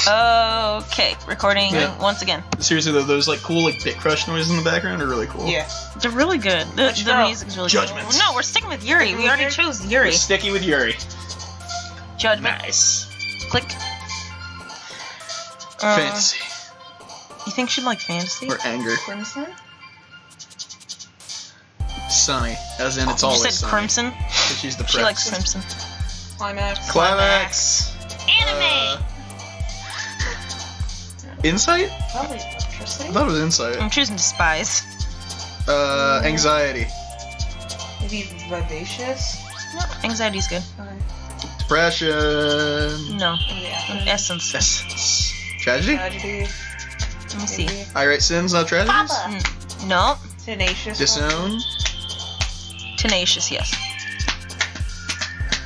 Okay, recording once again. Seriously though, those like cool like bit crush noises in the background are really cool. Yeah, they're really good. The music's really Judgments. good. No, we're sticking with Yuri. We already chose Yuri. We're sticking with Yuri. Judgment. Nice. Click. Fantasy. You think she'd like fantasy? Or anger. Crimson? Sunny. As in, it's You always said sunny. crimson? 'Cause she's depressed. She likes crimson. Climax. Anime! Insight? Probably I interesting. thought it was insight. I'm choosing despise. Anxiety. Maybe vivacious. No, anxiety's good. Depression. No. Yeah. Essence. Essence. Tragedy? Tragedy. Let me see. I write sins, not tragedies? Papa. No. Tenacious. Disown. Tenacious, yes.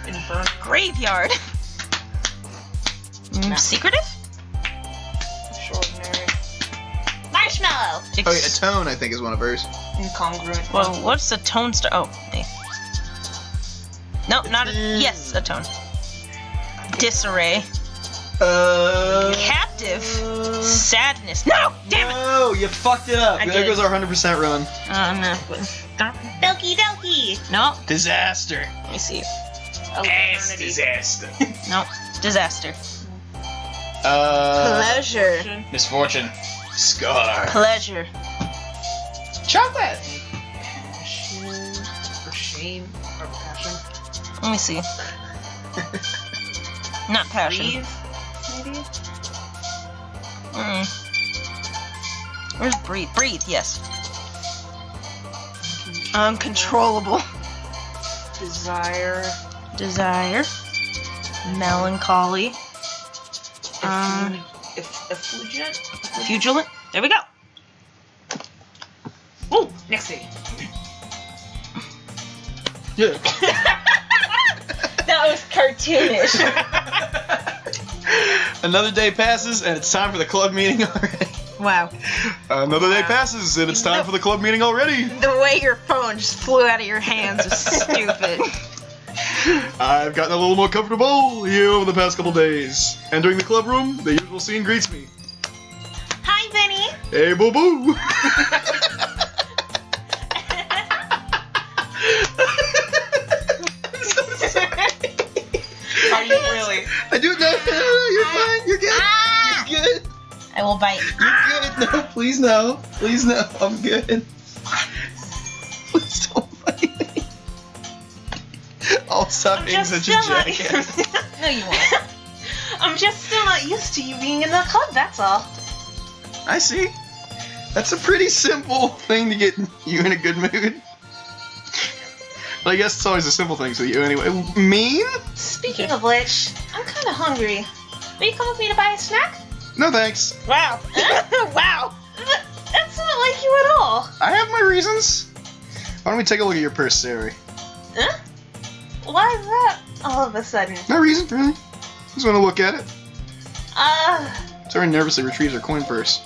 Infernal. Graveyard. Secretive? Extraordinary. Marshmallow. Oh, yeah, atone, I think, is one of hers. Incongruent. Well, what's a tone star? Oh, hey. No, not a. Yes, a tone. Disarray. Captive. Sadness. No! Damn it! No, you fucked it up. I There did. goes our 100% run. No. Doki doki. No. Disaster. Let me see. Disaster. No. Disaster. Pleasure. Misfortune. Scar. Pleasure. Chocolate. Passion. Or shame. Or passion. Let me see. Not passion. Breathe. Maybe. Where's breathe? Breathe, yes. Uncontrollable. Desire. Desire. Melancholy. Effulgent. Fugilant. There we go. Ooh, next day. Yeah. That was cartoonish. Another day passes and it's time for the club meeting already. Wow. Another day passes and it's time for the club meeting already. The way your phone just flew out of your hands is stupid. I've gotten a little more comfortable here over the past couple days. Entering the club room, the usual scene greets me. Hi, Vinny. Hey, boo boo. Are you really? I do that. You're fine. You're good. Ah! You're good. I will bite. You're good. No, please no. Please no. I'm good. Please don't bite me. I'll stop being such a jackass. No, you won't. I'm just still not used to you being in the club, that's all. I see. That's a pretty simple thing to get you in a good mood. But I guess it's always the simple things with you anyway. Mean? Speaking of which, I'm kind of hungry. Will you come with me to buy a snack? No thanks. Wow. Wow. That's not like you at all. I have my reasons. Why don't we take a look at your purse, Sayori? Huh? Why is that all of a sudden? No reason, really. Just want to look at it. Sayori nervously retrieves her coin purse,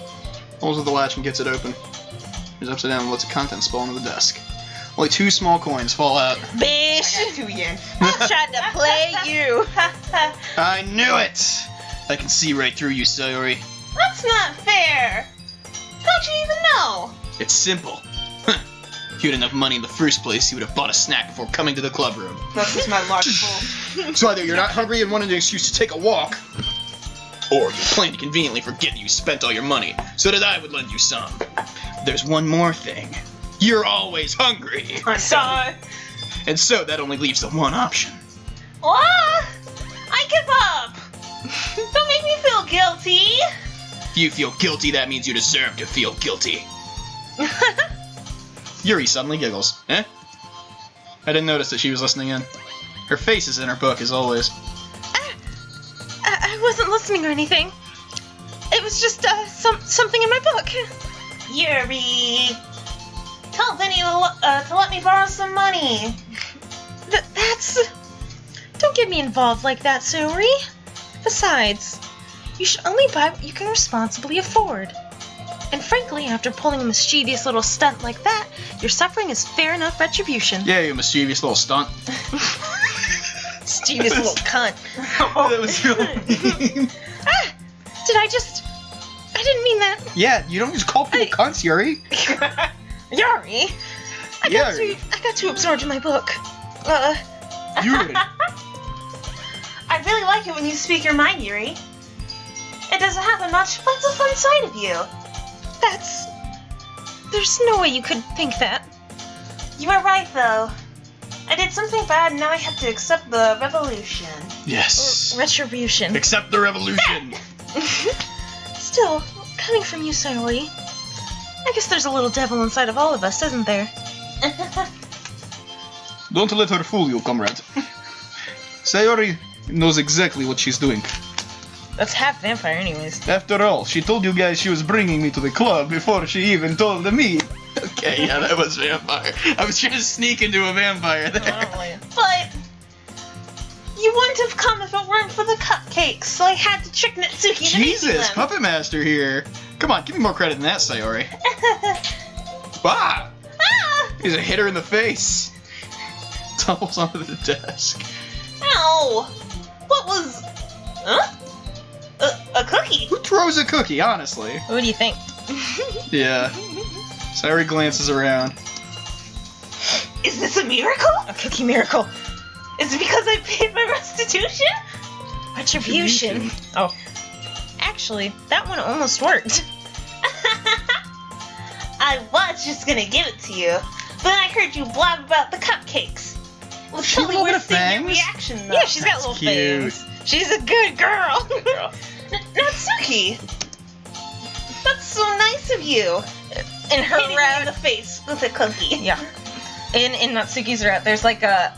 pulls with the latch and gets it open. She's upside down and lets the contents fall into the desk. Only 2 small coins fall out. Bitch. 2 yen. I'm trying to play you. I knew it! I can see right through you, Sayori. That's not fair. How'd you even know? It's simple. If you had enough money in the first place, you would have bought a snack before coming to the club room. That's just my large bowl. So either you're not hungry and wanted an excuse to take a walk, or you plan to conveniently forget you spent all your money so that I would lend you some. There's one more thing. You're always hungry. I'm sorry. And so that only leaves the one option. What? I give up. Don't make me feel guilty. If you feel guilty, that means you deserve to feel guilty. Yuri suddenly giggles. Eh? I didn't notice that she was listening in. Her face is in her book, as always. I wasn't listening or anything. It was just something in my book. Yuri. Tell Vinny to let me borrow some money. That's... Don't get me involved like that, Sayori. Besides, you should only buy what you can responsibly afford. And frankly, after pulling a mischievous little stunt like that, your suffering is fair enough retribution. Yeah, you mischievous little stunt. Mischievous little cunt. That was really mean. To Yeah, you don't just call people cunts, Yuri. Yuri! Yuri. I got too absorbed in my book. Yuri. I really like it when you speak your mind, Yuri. It doesn't happen much, but it's a fun side of you. There's no way you could think that. You are right, though. I did something bad, and now I have to accept the revolution. Yes. Retribution. Accept the revolution. Still, coming from you, Sayori, I guess there's a little devil inside of all of us, isn't there? Don't let her fool you, comrade. Sayori knows exactly what she's doing. That's half vampire anyways. After all, she told you guys she was bringing me to the club before she even told me. Okay, yeah, that was vampire. I was trying to sneak into a vampire there. But you wouldn't have come if it weren't for the cupcakes, so I had to trick Natsuki into making Jesus, them. Puppet Master here. Come on, give me more credit than that, Sayori. Bah! Ah! He's a hitter in the face. Tumbles onto the desk. Ow! What was... Huh? A cookie? Who throws a cookie, honestly? What do you think? Yeah. Sayori glances around. Is this a miracle? A cookie miracle. Is it because I paid my restitution? Retribution. Oh. Actually, that one almost worked. I was just gonna give it to you, but then I heard you blab about the cupcakes. It was She totally little worth bit of seeing your fangs? reaction, though. Yeah, she's got That's little cute. things. She's a good girl. Natsuki! That's so nice of you. In her Hitting me in route. the face with a cookie. Yeah. In Natsuki's route, there's like a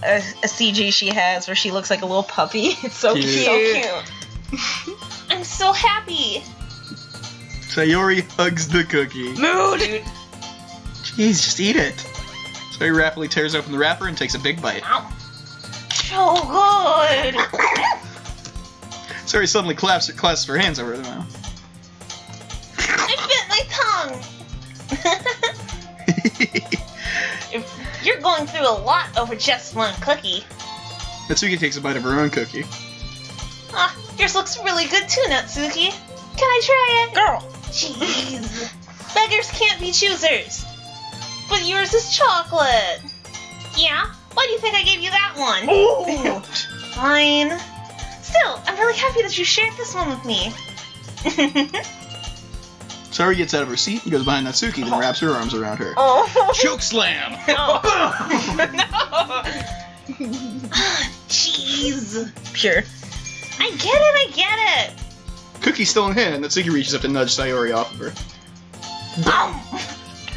CG she has where she looks like a little puppy. It's so Cute. cute. So cute. I'm so happy. Sayori hugs the cookie. Mood. Dude. Jeez, just eat it. Sayori rapidly tears open the wrapper and takes a big bite. Ow. So good. Sayori suddenly clasps her hands over her mouth. I bit my tongue. You're going through a lot over just one cookie. Natsuki takes a bite of her own cookie. Ah, yours looks really good too, Natsuki. Can I try it? Girl. Jeez. Beggars can't be choosers. But yours is chocolate. Yeah? Why do you think I gave you that one? Ooh. Fine. Still, I'm really happy that you shared this one with me. Sayori gets out of her seat and goes behind Natsuki, then wraps her arms around her. Oh. Choke slam! Jeez. Pure. I get it. Cookie's still in hand, and Natsuki reaches up to nudge Sayori off of her.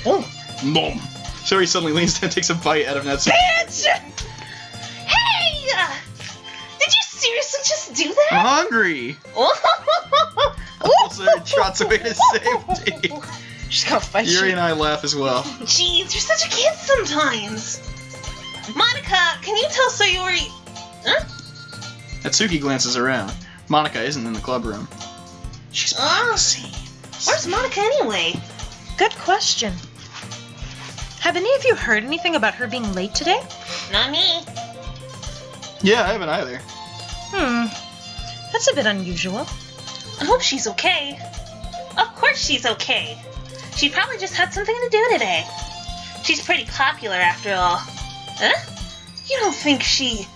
Oh. Nom. Sayori suddenly leans down and takes a bite out of Natsuki. Bitch! Hey! Did you seriously just do I'm that? hungry! Sayori trots away to safety. She's gonna fight Yuri you. and I laugh as well. Jeez, you're such a kid sometimes. Monika, can you tell Sayori... Huh? Natsuki glances around. Monika isn't in the club room. She's behind the scenes. Where's Monika anyway? Good question. Have any of you heard anything about her being late today? Not me. Yeah, I haven't either. That's a bit unusual. I hope she's okay. Of course she's okay. She probably just had something to do today. She's pretty popular after all. Huh? You don't think she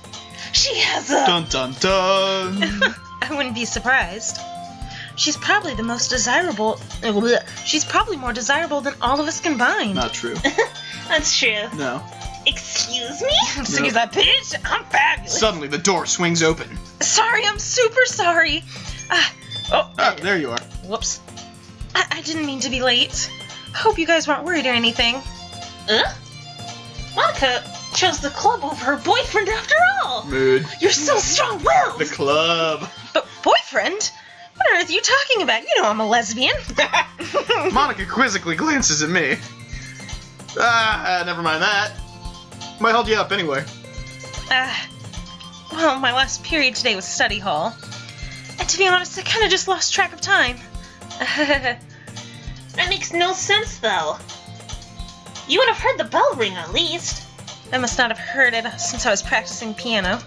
has a... Dun dun dun! I wouldn't be surprised. She's probably the most desirable. She's probably more desirable than all of us combined. Not true. That's true. No. Excuse me? Excuse that bitch. I'm fabulous. Suddenly, the door swings open. Sorry, I'm super sorry. Ah, there you are. Whoops. I didn't mean to be late. Hope you guys weren't worried or anything. Huh? Monika chose the club over her boyfriend after all. Mood. You're so strong-willed. The club. But boyfriend? What on earth are you talking about? You know I'm a lesbian. Monika quizzically glances at me. Never mind that. Might hold you up anyway. Well, my last period today was study hall. And to be honest, I kind of just lost track of time. That makes no sense, though. You would have heard the bell ring at least. I must not have heard it since I was practicing piano.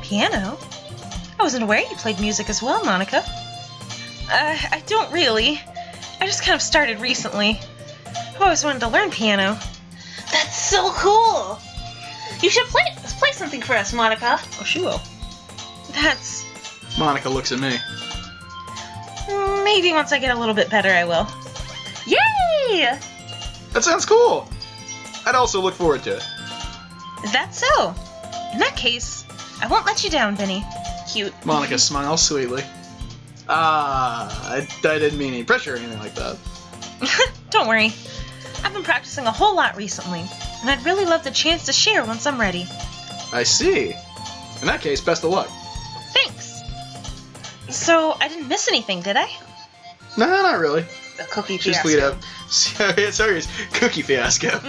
Piano? I wasn't aware you played music as well, Monika. I don't really. I just kind of started recently. I've always wanted to learn piano. That's so cool! You should play something for us, Monika. Oh, she will. That's... Monika looks at me. Maybe once I get a little bit better, I will. Yay! That sounds cool. I'd also look forward to it. Is that so? In that case, I won't let you down, Vinny. Cute. Monika smiles sweetly. I didn't mean any pressure or anything like that. Don't worry. I've been practicing a whole lot recently, and I'd really love the chance to share once I'm ready. I see. In that case, best of luck. Thanks. So, I didn't miss anything, did I? No, not really. The cookie Just fiasco. lead up. Sayori's cookie fiasco. Sure,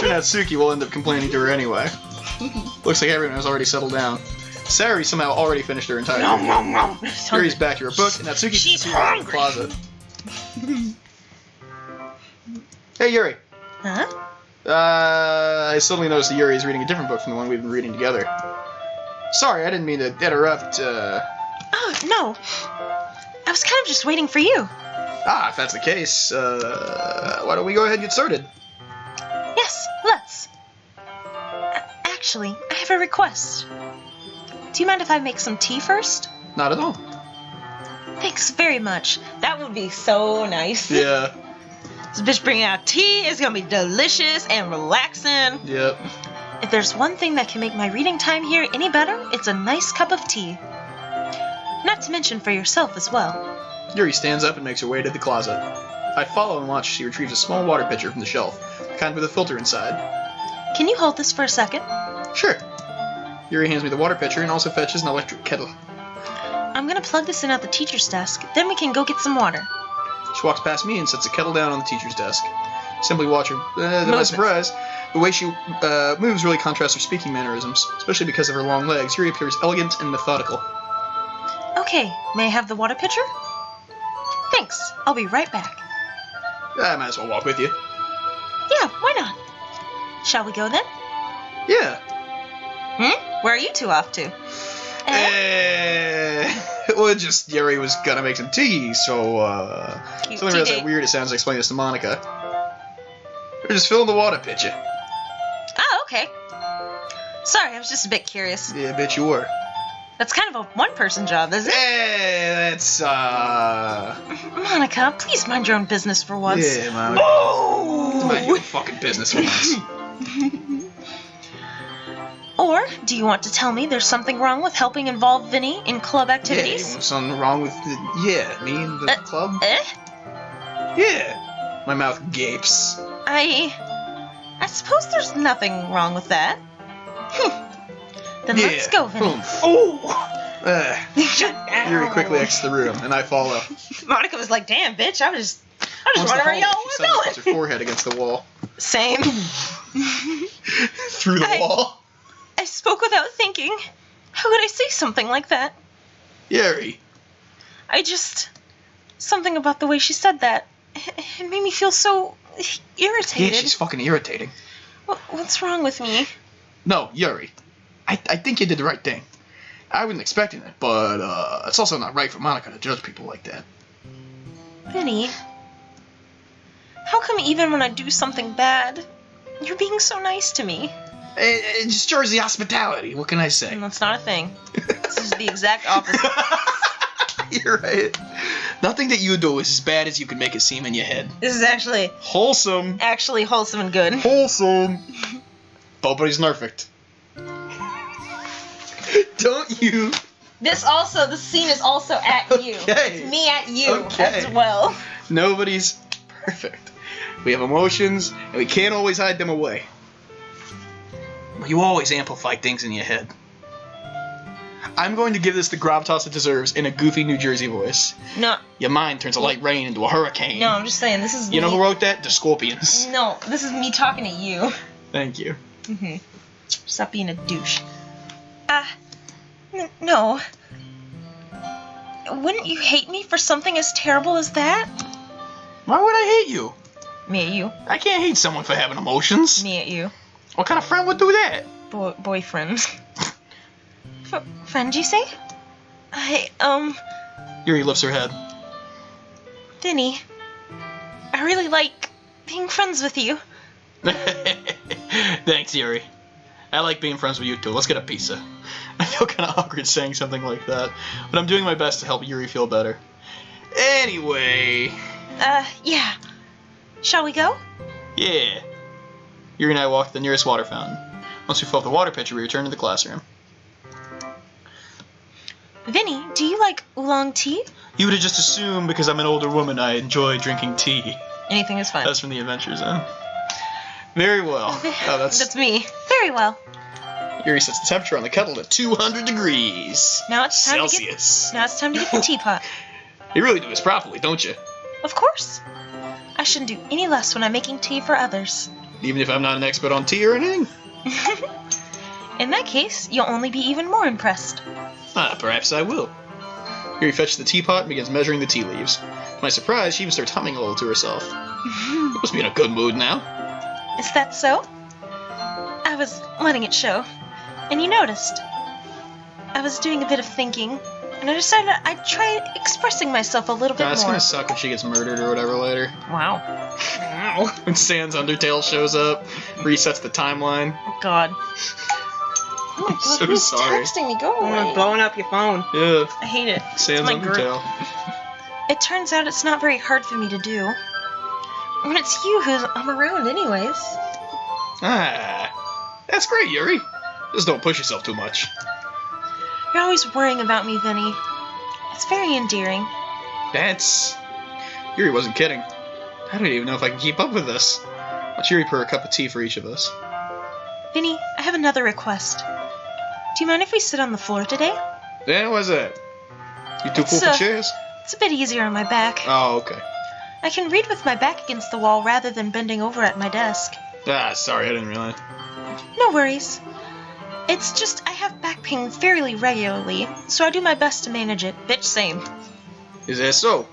Natsuki will end up complaining to her anyway. Looks like everyone has already settled down. Sayori somehow already finished her entire Nom, food. nom, nom. Yuri's back to her book, and Natsuki's She's in the hungry. closet. Hey, Yuri. Huh? I suddenly noticed that Yuri is reading a different book from the one we've been reading together. Sorry, I didn't mean to interrupt. Oh, no. I was kind of just waiting for you. If that's the case, why don't we go ahead and get started? Yes, let's. Actually, I have a request. Do you mind if I make some tea first? Not at all. Thanks very much. That would be so nice. Yeah. This bitch bringing out tea is gonna be delicious and relaxing. Yep. If there's one thing that can make my reading time here any better, it's a nice cup of tea. Not to mention for yourself as well. Yuri stands up and makes her way to the closet. I follow and watch as she retrieves a small water pitcher from the shelf, the kind with a filter inside. Can you hold this for a second? Sure. Yuri hands me the water pitcher and also fetches an electric kettle. I'm gonna plug this in at the teacher's desk, then we can go get some water. She walks past me and sets the kettle down on the teacher's desk. Simply watch her. To my Movements. surprise, the way she moves really contrasts her speaking mannerisms, especially because of her long legs. Yuri appears elegant and methodical. Okay, may I have the water pitcher? Thanks, I'll be right back. I might as well walk with you. Yeah, why not? Shall we go then? Yeah. Where are you two off to? Well, just Yuri was gonna make some tea, so Cute something realized tea how date. weird it sounds to explain this to Monika. We're just filling the water pitcher. Oh, okay. Sorry, I was just a bit curious. Yeah, I bet you were. That's kind of a one-person job, isn't it? That's Monika, please mind your own business for once. yeah, Monika. Oh! Mind your own fucking business for once. Or, do you want to tell me there's something wrong with helping involve Vinny in club Yeah, activities? something wrong with me and the club? Yeah. My mouth gapes. I suppose there's nothing wrong with that. Then let's go, Vinny. Boom. Oh! Yuri quickly exits the room, and I follow. Monika was like, damn, bitch, I was just Once wondering where the y'all hallway, she were suddenly puts going. her forehead against the wall. Same. Through the wall? I spoke without thinking. How could I say something like that? Yuri. Something about the way she said that. It made me feel so irritated. Yeah, she's fucking irritating. What's wrong with me? No, Yuri. I think you did the right thing. I wasn't expecting it, but it's also not right for Monika to judge people like that. Vinny, how come even when I do something bad, you're being so nice to me? It just Jersey hospitality. What can I say? That's not a thing. This is the exact opposite. You're right. Nothing that you do is as bad as you can make it seem in your head. This is actually Wholesome. wholesome and good. Wholesome. Nobody's perfect. Don't you? The scene is also at you. Okay. It's me at you Okay. as well. Nobody's perfect. We have emotions, and we can't always hide them away. But you always amplify things in your head. I'm going to give this the gravitas it deserves in a goofy New Jersey voice. No, Your mind turns a light rain into a hurricane. no, I'm just saying, this is You know me. who wrote that? The Scorpions. No, this is me talking to you. Thank you. Stop being a douche. No. Wouldn't you hate me for something as terrible as that? Why would I hate you? Me at you. I can't hate someone for having emotions. Me at you. What kind of friend would do that? Boyfriend. Friend, you say? Yuri lifts her head. Vinny, I really like being friends with you. Thanks, Yuri. I like being friends with you too. Let's get a pizza. I feel kind of awkward saying something like that, but I'm doing my best to help Yuri feel better. Anyway. Yeah. Shall we go? Yeah. Yuri and I walk to the nearest water fountain. Once we fill up the water pitcher, we return to the classroom. Vinny, do you like oolong tea? You would have just assumed because I'm an older woman I enjoy drinking tea. Anything is fine. That's from the Adventure Zone. Very well. Oh, That's me. Very well. Yuri sets the temperature on the kettle to 200 degrees. Now it's time Celsius. Now it's time to get the teapot. You really do this properly, don't you? Of course. I shouldn't do any less when I'm making tea for others. Even if I'm not an expert on tea or anything? In that case, you'll only be even more impressed. Perhaps I will. Yuri fetches the teapot and begins measuring the tea leaves. To my surprise, she even starts humming a little to herself. You must be in a good mood now. Is that so? I was letting it show, and you noticed. I was doing a bit of thinking, and I decided I'd try expressing myself a little bit It's more. gonna suck when she gets murdered or whatever later. Wow. When Sans Undertale shows up, resets the timeline. Oh, God. Oh, my God, So who's sorry. texting me? Go away. I'm blowing up your phone. Yeah, I hate it. Sans my group. Undertale. It turns out it's not very hard for me to do. When it's you who's I'm around anyways. That's great, Yuri. Just don't push yourself too much. You're always worrying about me, Vinny. It's very endearing. Yuri wasn't kidding. I don't even know if I can keep up with this. Watch Yuri pour a cup of tea for each of us. Vinny, I have another request. Do you mind if we sit on the floor today? Yeah, what's that? You too cool It's, for chairs? It's a bit easier on my back. Oh, okay. I can read with my back against the wall rather than bending over at my desk. Sorry, I didn't realize. No worries. It's just I have back pain fairly regularly, so I do my best to manage it. Bitch, same. Is that so?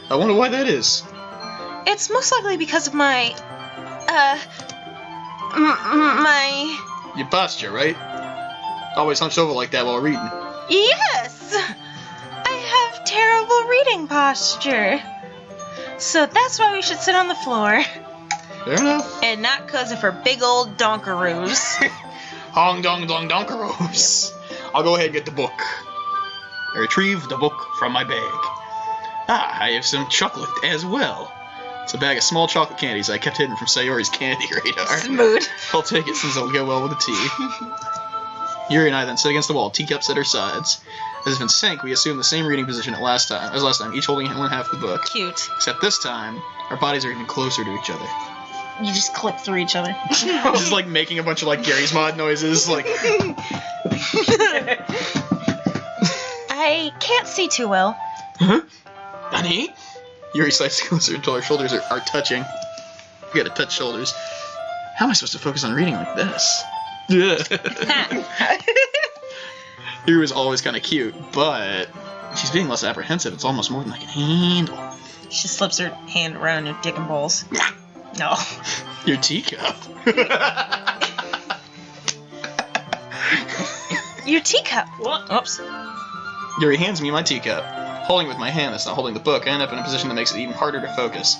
I wonder why that is. It's most likely because of my, my... Your posture, right? Always hunched over like that while reading. Yes! I have terrible reading posture. So that's why we should sit on the floor. Fair enough. And not because of her big old donkaroos. Hong dong dong donkeros. I'll go ahead and get the book. I retrieve the book from my bag. I have some chocolate as well. It's a bag of small chocolate candies I kept hidden from Sayori's candy radar. Smooth. I'll take it since it'll go well with the tea. Yuri and I then sit against the wall, teacups at our sides. As if in sync, we assume the same reading position as last time, each holding one half of the book. Cute. Except this time, our bodies are even closer to each other. You just clip through each other. Just like making a bunch of like Gary's Mod noises, like. I can't see too well. Huh? Honey? Yuri slides closer until our shoulders are touching. We gotta touch shoulders. How am I supposed to focus on reading like this? Yuri was always kind of cute, but she's being less apprehensive. It's almost more than I can handle. She slips her hand around your dick and balls. No. Your teacup. Your teacup. What? Oops. Yuri hands me my teacup. Holding it with my hand that's not holding the book, I end up in a position that makes it even harder to focus.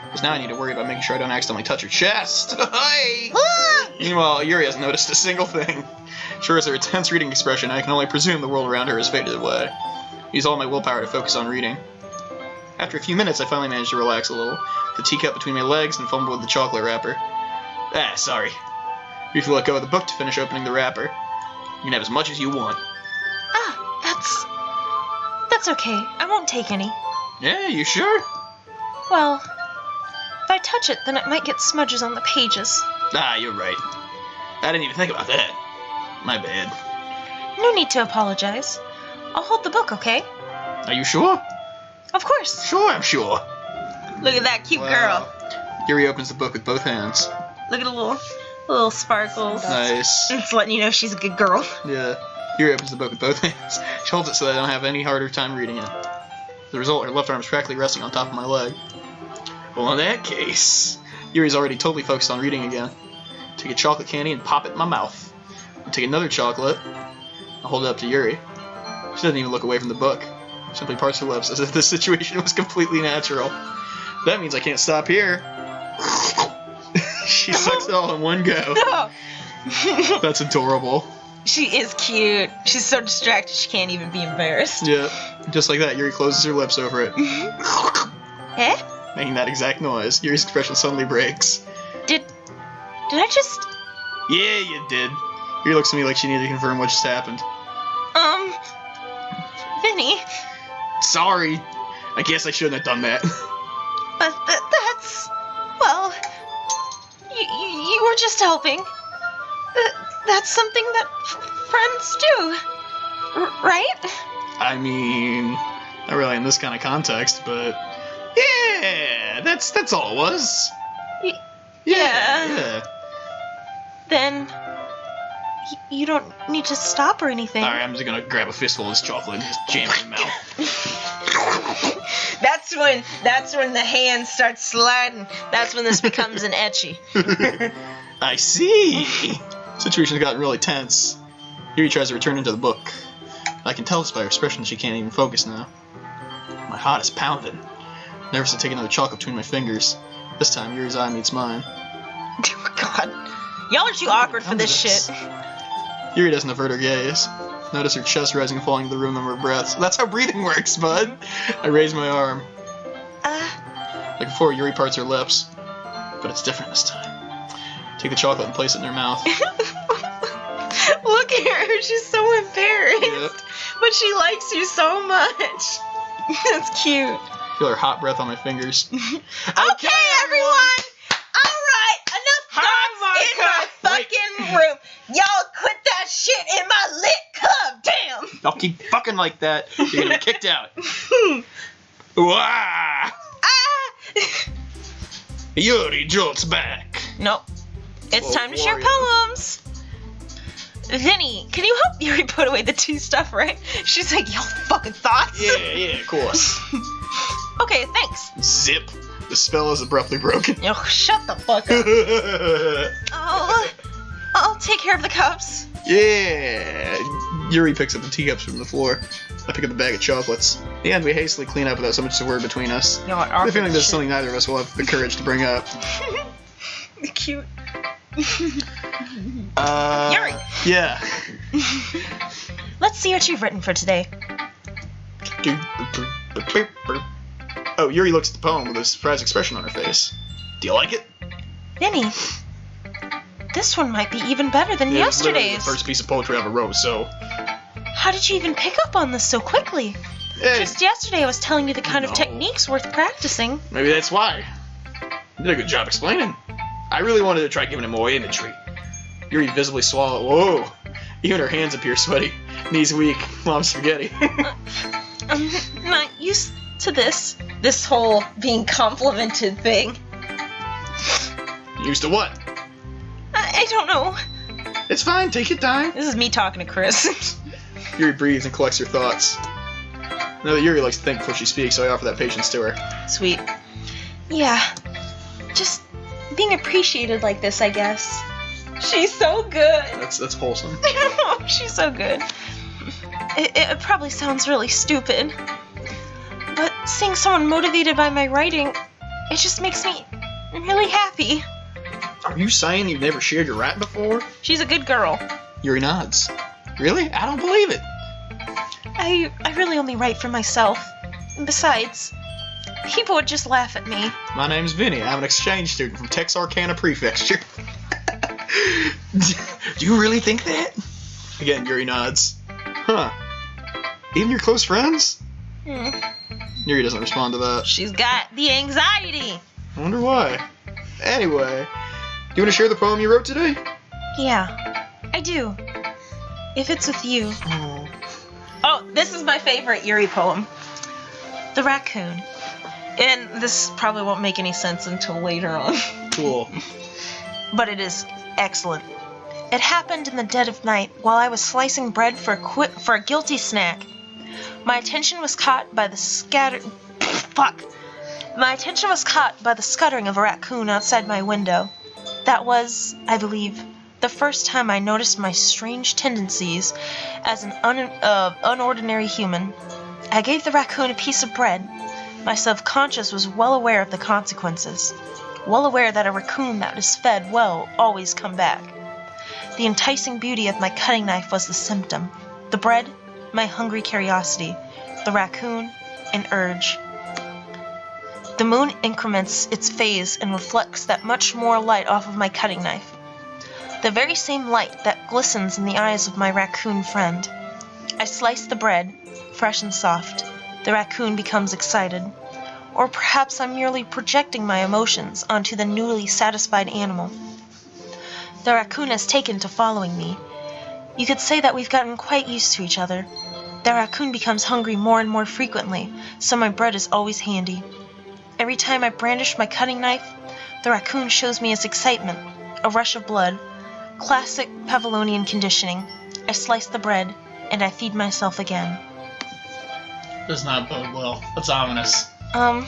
Because now I need to worry about making sure I don't accidentally touch her chest. Hey! Meanwhile, Yuri hasn't noticed a single thing. Sure as her intense reading expression, I can only presume the world around her has faded away. I use all my willpower to focus on reading. After a few minutes, I finally managed to relax a little, the teacup between my legs and fumbled with the chocolate wrapper. Sorry. Briefly let go of the book to finish opening the wrapper. You can have as much as you want. That's okay. I won't take any. Yeah, you sure? Well, if I touch it, then it might get smudges on the pages. You're right. I didn't even think about that. My bad. No need to apologize. I'll hold the book, okay? Are you sure? Of course. Sure, I'm sure. Look at that cute girl. Yuri opens the book with both hands. Look at the little sparkles. Nice. It's letting you know she's a good girl. Yeah. Yuri opens the book with both hands. She holds it so that I don't have any harder time reading it. The result, her left arm is practically resting on top of my leg. Well, in that case, Yuri's already totally focused on reading again. Take a chocolate candy and pop it in my mouth. I'll take another chocolate. I'll hold it up to Yuri. She doesn't even look away from the book. Simply parts her lips as if the situation was completely natural. That means I can't stop here. She sucks it all in one go. No. That's adorable. She is cute. She's so distracted she can't even be embarrassed. Yeah, just like that, Yuri closes her lips over it. Eh? Making that exact noise. Yuri's expression suddenly breaks. Did I just... Yeah, you did. Yuri looks at me like she needed to confirm what just happened. Vinny, Sorry. I guess I shouldn't have done that. but that's... Well... You were just helping. That's something that friends do. Right? I mean, not really in this kind of context, but... Yeah, that's all it was. Yeah. Then... You don't need to stop or anything. Alright, I'm just gonna grab a fistful of this chocolate and just jam it in my mouth. That's when the hand starts sliding. That's when this becomes an etchy. I see. Situation's gotten really tense. Yuri tries to return into the book. I can tell this by her expression she can't even focus now. My heart is pounding. Nervous to take another chocolate between my fingers. This time, Yuri's eye meets mine. Oh, God. Y'all are too awkward for this shit. Yuri doesn't avert her gaze. Notice her chest rising and falling into the room under her breath. That's how breathing works, bud. I raise my arm. Like before, Yuri parts her lips. But it's different this time. Take the chocolate and place it in her mouth. Look at her. She's so embarrassed. Yep. But she likes you so much. That's cute. Feel her hot breath on my fingers. Okay, everyone. All right. Enough thoughts in my fucking room. Y'all quit that shit in my lit cup. Damn. I'll keep fucking like that. You're gonna be kicked out. Wah! Yuri jolts back. Nope. It's time to share warrior. poems. Vinny, can you help Yuri put away the tea stuff, right? She's like, y'all fucking thoughts? Yeah, of course. Okay, thanks. Zip. The spell is abruptly broken. Oh, shut the fuck up. I'll take care of the cups. Yeah. Yuri picks up the teacups from the floor. I pick up a bag of chocolates. In the end, we hastily clean up without so much as a word between us. You know what, I have a feeling there's something neither of us will have the courage to bring up. Cute. Yuri! Yeah. Let's see what you've written for today. Oh, Yuri looks at the poem with a surprised expression on her face. Do you like it? Vinny, this one might be even better than Yeah, it's literally yesterday's. the first piece of poetry I ever wrote, so... How did you even pick up on this so quickly? Hey, Just yesterday I was telling you the kind of No. techniques worth practicing. maybe that's why. You did a good job explaining. I really wanted to try giving him more imagery. Yuri visibly swallowed. Whoa! Even her hands appear sweaty. Knees weak. Mom's spaghetti. I'm not used to this whole being complimented thing. Used to what? I don't know. It's fine. Take your time. This is me talking to Chris. Yuri breathes and collects her thoughts. I know that Yuri likes to think before she speaks, so I offer that patience to her. Sweet. Yeah. Just being appreciated like this, I guess. She's so good. That's wholesome. She's so good. It probably sounds really stupid, but seeing someone motivated by my writing, it just makes me really happy. Are you saying you've never shared your rat before? She's a good girl. Yuri nods. Really? I don't believe it. I really only write for myself. And besides, people would just laugh at me. My name's Vinny. I'm an exchange student from Texarkana Prefecture. Do you really think that? Again, Yuri nods. Huh. Even your close friends? Yuri doesn't respond to that. She's got the anxiety. I wonder why. Anyway, do you want to share the poem you wrote today? Yeah, I do. If it's with you. Oh, this is my favorite Yuri poem. The Raccoon. And this probably won't make any sense until later on. Cool. But it is excellent. It happened in the dead of night while I was slicing bread for a guilty snack. My attention was caught by the scuttering of a raccoon outside my window. That was, I believe, the first time I noticed my strange tendencies as an unordinary human. I gave the raccoon a piece of bread, My subconscious was well aware of the consequences, well aware that a raccoon that is fed will always come back. The enticing beauty of my cutting knife was the symptom. The bread, my hungry curiosity. The raccoon, an urge. The moon increments its phase and reflects that much more light off of my cutting knife. The very same light that glistens in the eyes of my raccoon friend. I slice the bread, fresh and soft. The raccoon becomes excited. Or perhaps I'm merely projecting my emotions onto the newly satisfied animal. The raccoon has taken to following me. You could say that we've gotten quite used to each other. The raccoon becomes hungry more and more frequently, so my bread is always handy. Every time I brandish my cutting knife, the raccoon shows me its excitement, a rush of blood. Classic Pavlovian conditioning. I slice the bread, and I feed myself again. Does not bode well. That's ominous. I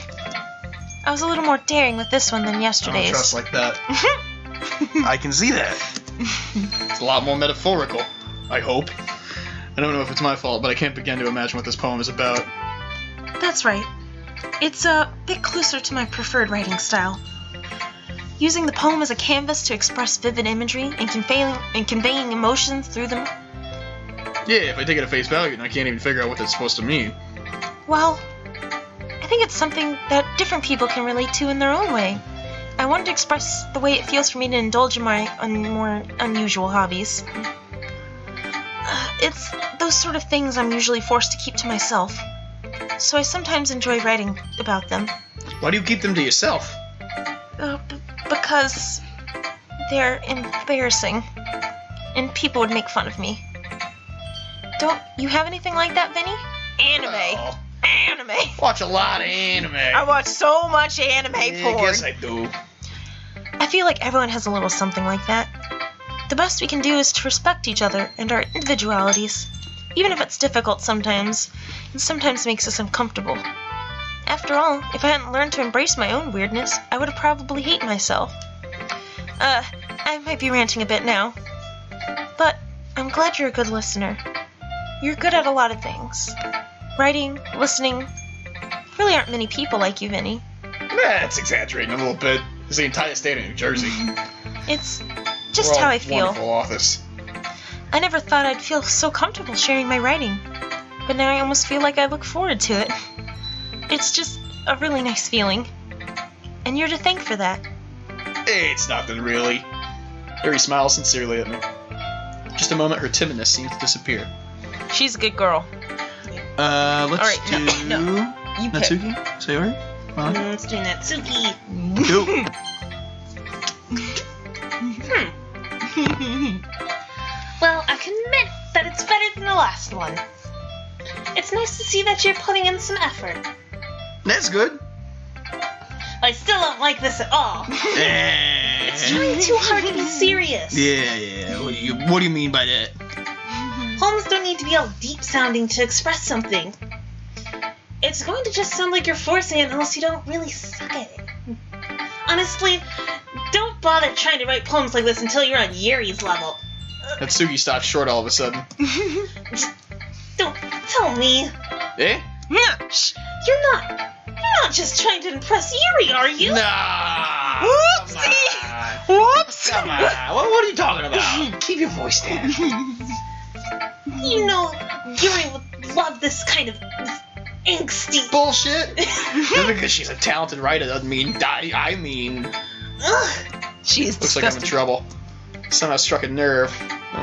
was a little more daring with this one than I don't yesterday's. trust like that. I can see that. It's a lot more metaphorical, I hope. I don't know if it's my fault, but I can't begin to imagine what this poem is about. That's right. It's a bit closer to my preferred writing style. Using the poem as a canvas to express vivid imagery and conveying emotions through them. Yeah, if I take it at face value, and I can't even figure out what that's supposed to mean. Well, I think it's something that different people can relate to in their own way. I wanted to express the way it feels for me to indulge in my more unusual hobbies. It's those sort of things I'm usually forced to keep to myself. So I sometimes enjoy writing about them. Why do you keep them to yourself? Because they're embarrassing. And people would make fun of me. Don't you have anything like that, Vinny? Anime. Oh, Anime. watch a lot of anime. I watch so much anime porn. I guess I do. I feel like everyone has a little something like that. The best we can do is to respect each other and our individualities, even if it's difficult sometimes, and sometimes makes us uncomfortable. After all, if I hadn't learned to embrace my own weirdness, I would have probably hated myself. I might be ranting a bit now, but I'm glad you're a good listener. You're good at a lot of things. Writing, listening. Really aren't many people like you, Vinny. That's exaggerating a little bit. It's the entire state of New Jersey. It's just how I feel. Wonderful office. I never thought I'd feel so comfortable sharing my writing, but now I almost feel like I look forward to it. It's just a really nice feeling, and you're to thank for that. It's nothing really. Yuri smiles sincerely at me. Just a moment, her timidness seems to disappear. She's a good girl. Let's Alright, do no. You pick. Natsuki? Sayori? Let's do Natsuki. Go. Well, I can admit that it's better than the last one. It's nice to see that you're putting in some effort. That's good. I still don't like this at all. It's trying too hard to be serious. Yeah. What do you mean by that? Poems don't need to be all deep sounding to express something. It's going to just sound like you're forcing it unless you don't really suck at it. Honestly, don't bother trying to write poems like this until you're on Yuri's level. Natsuki stops short all of a sudden. Just don't tell me. Eh? Yeah. Shh, you're not just trying to impress Yuri, are you? Nah. Whoopsie. Come on. Whoops. Come on. What are you talking about? Keep your voice down. You know Yuri would love this kind of angsty Bullshit. Just because she's a talented writer doesn't mean I mean. Ugh. She is Looks like I'm in disgusting. trouble. Somehow struck a nerve.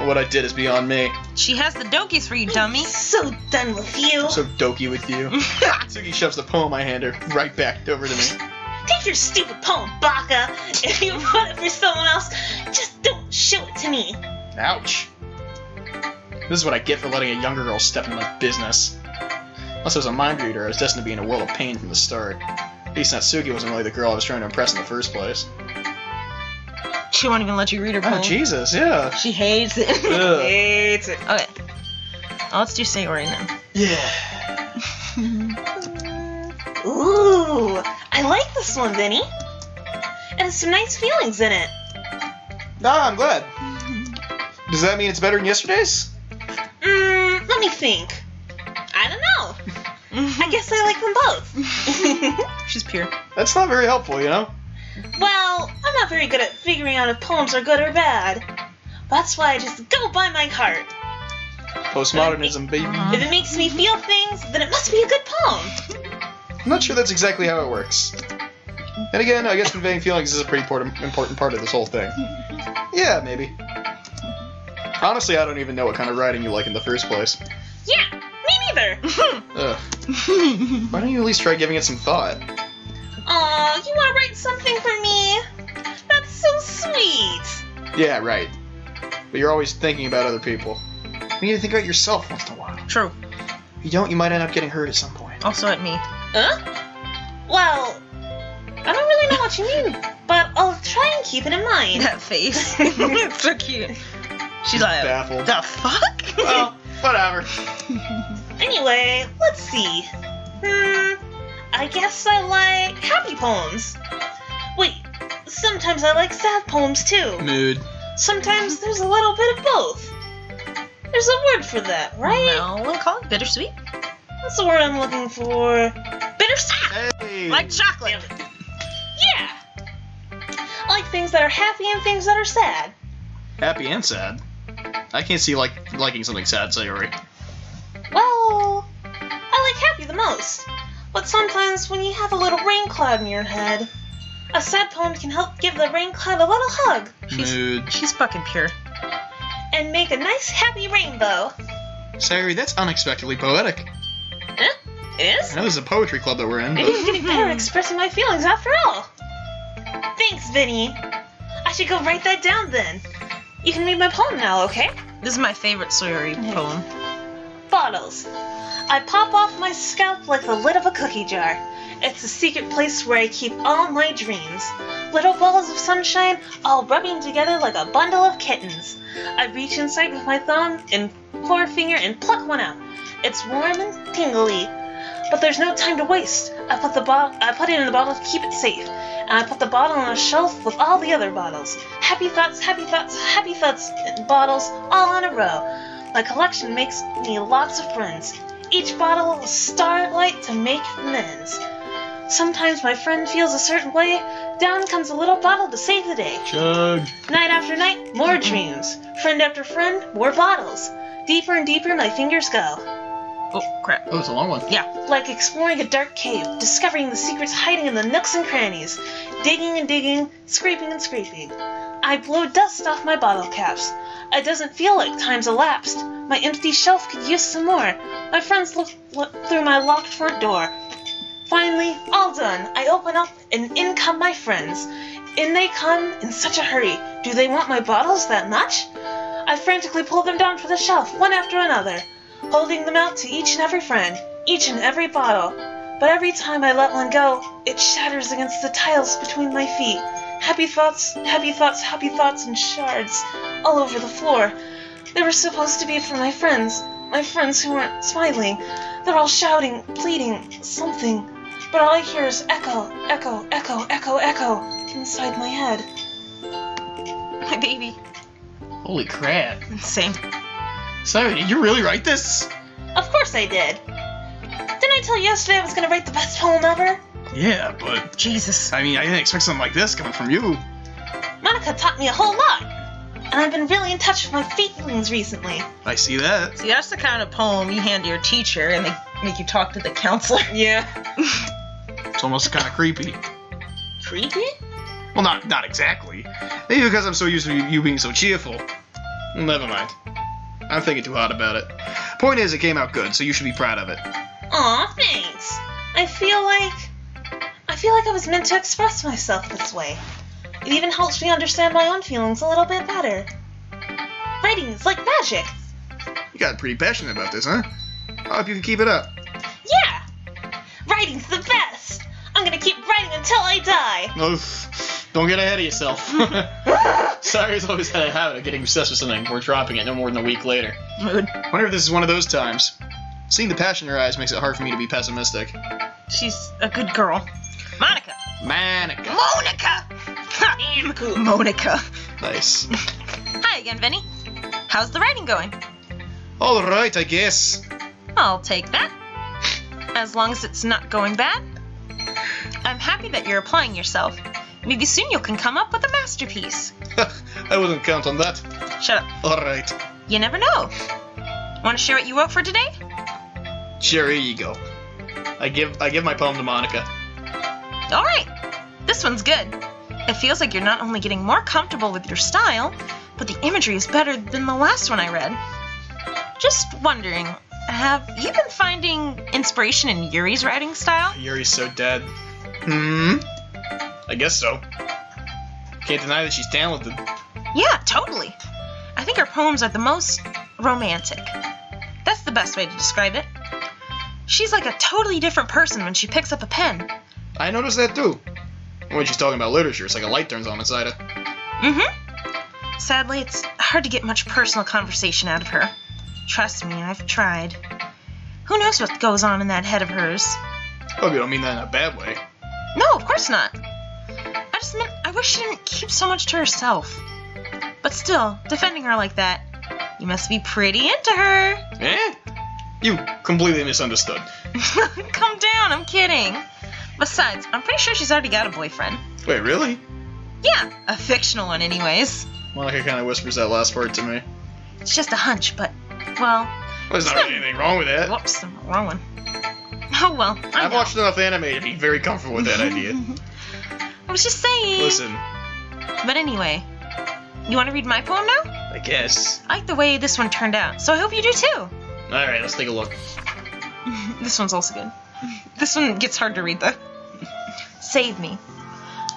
What I did is beyond me. She has the dokis for you, dummy. So done with you. I'm so doki with you. Natsuki shoves the poem I hand her right back over to me. Take your stupid poem, Baka. If you wrote it for someone else, just don't show it to me. Ouch. This is what I get for letting a younger girl step into my business. Unless I was a mind reader, I was destined to be in a world of pain from the start. At least Natsuki wasn't really the girl I was trying to impress in the first place. She won't even let you read her poem. Oh, Jesus, yeah. She hates it. Ugh. Hates it. Okay. Well, let's do Sayori then. Yeah. Ooh, I like this one, Vinny. It has some nice feelings in it. Nah, I'm glad. Does that mean it's better than yesterday's? Let me think. I don't know. I guess I like them both. She's pure. That's not very helpful, you know? Well, I'm not very good at figuring out if poems are good or bad. That's why I just go by my heart. Postmodernism, baby. If it makes me feel things, then it must be a good poem. I'm not sure that's exactly how it works. And again, I guess conveying feelings is a pretty important part of this whole thing. Yeah, maybe. Honestly, I don't even know what kind of writing you like in the first place. Yeah, me neither. Ugh. Why don't you at least try giving it some thought? Aw, you want to write something for me? That's so sweet. Yeah, right. But you're always thinking about other people. You need to think about yourself once in a while. True. If you don't, you might end up getting hurt at some point. Also at me. Huh? Well, I don't really know what you mean, but I'll try and keep it in mind. That face. It's so cute. She's like, baffled. the fuck? Well, whatever. Anyway, let's see. I guess I like happy poems. Wait, sometimes I like sad poems too. Mood. Sometimes there's a little bit of both. There's a word for that, right? No, we'll call it bittersweet. That's the word I'm looking for. Bittersweet! Hey. Like chocolate. Yeah! I like things that are happy and things that are sad. Happy and sad. I can't see liking something sad, Sayori. Well, I like happy the most. But sometimes when you have a little rain cloud in your head, a sad poem can help give the rain cloud a little hug Mood. She's fucking pure. and make a nice happy rainbow. Sayori, that's unexpectedly poetic. Huh? It is? I know this is a poetry club that we're in, Maybe but I'm getting better at expressing my feelings after all. Thanks, Vinny. I should go write that down then. You can read my poem now, okay? This is my favorite Sayori poem. Bottles. I pop off my scalp like the lid of a cookie jar. It's a secret place where I keep all my dreams. Little balls of sunshine, all rubbing together like a bundle of kittens. I reach inside with my thumb and forefinger and pluck one out. It's warm and tingly, but there's no time to waste. I put it in the bottle to keep it safe, and I put the bottle on a shelf with all the other bottles. Happy thoughts, happy thoughts, happy thoughts, and bottles all in a row. My collection makes me lots of friends. Each bottle a starlight to make amends. Sometimes my friend feels a certain way. Down comes a little bottle to save the day. chug. Night after night, more dreams. Friend after friend, more bottles. Deeper and deeper my fingers go. Oh, crap. Oh, it's a long one. Yeah. Like exploring a dark cave, discovering the secrets hiding in the nooks and crannies. Digging and digging, scraping and scraping. I blow dust off my bottle caps. It doesn't feel like time's elapsed. My empty shelf could use some more. My friends look through my locked front door. Finally, all done. I open up, and in come my friends. In they come in such a hurry. Do they want my bottles that much? I frantically pull them down from the shelf, one after another, holding them out to each and every friend, each and every bottle. But every time I let one go, it shatters against the tiles between my feet. Happy thoughts, happy thoughts, happy thoughts, and shards all over the floor. They were supposed to be for my friends who weren't smiling. They're all shouting, pleading, something. But all I hear is echo, echo, echo, echo, echo inside my head. My baby. Holy crap. Same. Sayori, did you really write this? Of course I did. Didn't I tell you yesterday I was gonna write the best poem ever? Yeah, but Jesus. I mean, I didn't expect something like this coming from you. Monika taught me a whole lot. And I've been really in touch with my feelings recently. I see that. See, that's the kind of poem you hand to your teacher and they make you talk to the counselor. Yeah. It's almost kind of creepy. Creepy? Well, not exactly. Maybe because I'm so used to you being so cheerful. Well, never mind. I'm thinking too hard about it. Point is, it came out good, so you should be proud of it. Aw, thanks. I feel like I was meant to express myself this way. It even helps me understand my own feelings a little bit better. Writing is like magic. You got pretty passionate about this, huh? I hope you can keep it up. Yeah! Writing's the best! I'm gonna keep writing until I die! Oof. Don't get ahead of yourself. Sayori's always had a habit of getting obsessed with something or dropping it no more than a week later. Mood. Wonder if this is one of those times. Seeing the passion in her eyes makes it hard for me to be pessimistic. She's a good girl. Monika. Monika. Monika! Monika. Nice. Hi again, Vinny. How's the writing going? Alright, I guess. I'll take that. as long as it's not going bad. I'm happy that you're applying yourself. Maybe soon you can come up with a masterpiece. I wouldn't count on that. Shut up. Alright. You never know. Want to share what you wrote for today? Sure, here you go. I give my poem to Monika. Alright. This one's good. It feels like you're not only getting more comfortable with your style, but the imagery is better than the last one I read. Just wondering, have you been finding inspiration in Yuri's writing style? Yuri's so dead. I guess so. Can't deny that she's talented. Yeah, totally. I think her poems are the most romantic. That's the best way to describe it. She's like a totally different person when she picks up a pen. I noticed that too. When she's talking about literature, it's like a light turns on inside her. Mm-hmm. Sadly, it's hard to get much personal conversation out of her. Trust me, I've tried. Who knows what goes on in that head of hers? Hope you don't mean that in a bad way. No, of course not. I just meant I wish she didn't keep so much to herself. But still, defending her like that, you must be pretty into her. Eh? You completely misunderstood. Calm down, I'm kidding. Besides, I'm pretty sure she's already got a boyfriend. Wait, really? Yeah, a fictional one anyways. Monika kind of whispers that last word to me. It's just a hunch, but, well... There's not really anything wrong with that. Whoops, the wrong one. Oh well, I've watched enough anime to be very comfortable with that idea. I was just saying. Listen. But anyway, you want to read my poem now? I guess. I like the way this one turned out, so I hope you do too. Alright, let's take a look. This one's also good. This one gets hard to read though. Save me.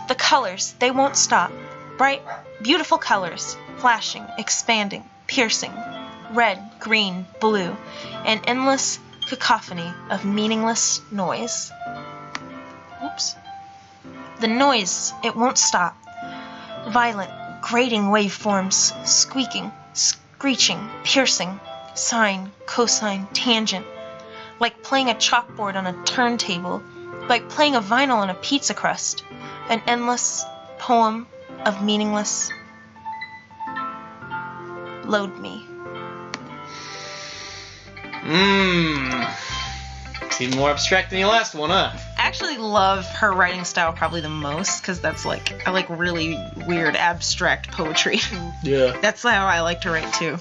The colors, they won't stop. Bright, beautiful colors, flashing, expanding, piercing. Red, green, blue, an endless cacophony of meaningless noise. Oops. The noise, it won't stop. Violent, grating waveforms, squeaking, screeching, piercing, sine, cosine, tangent. Like playing a chalkboard on a turntable, like playing a vinyl on a pizza crust. An endless poem of meaningless. Load me. It's even more abstract than your last one, huh? I actually love her writing style probably the most, because that's like, I like really weird abstract poetry. Yeah. That's how I like to write too.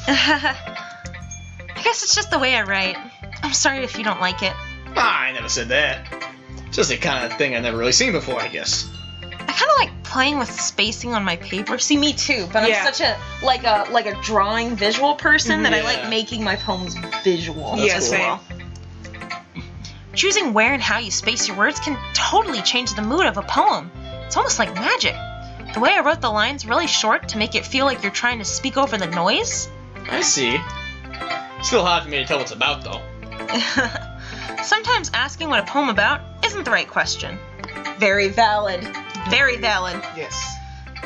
I guess it's just the way I write. I'm sorry if you don't like it. I never said that. Just the kind of thing I've never really seen before, I guess. I kind of like playing with spacing on my paper. See, me too, but Yeah. I'm such a like a drawing visual person that I Yeah. like making my poems visual Yeah, as same. well. Choosing where and how you space your words can totally change the mood of a poem. It's almost like magic. The way I wrote the lines really short to make it feel like you're trying to speak over the noise. I see. Still hard for me to tell what it's about, though. Sometimes asking what a poem about isn't the right question. Very valid. Very valid. Yes.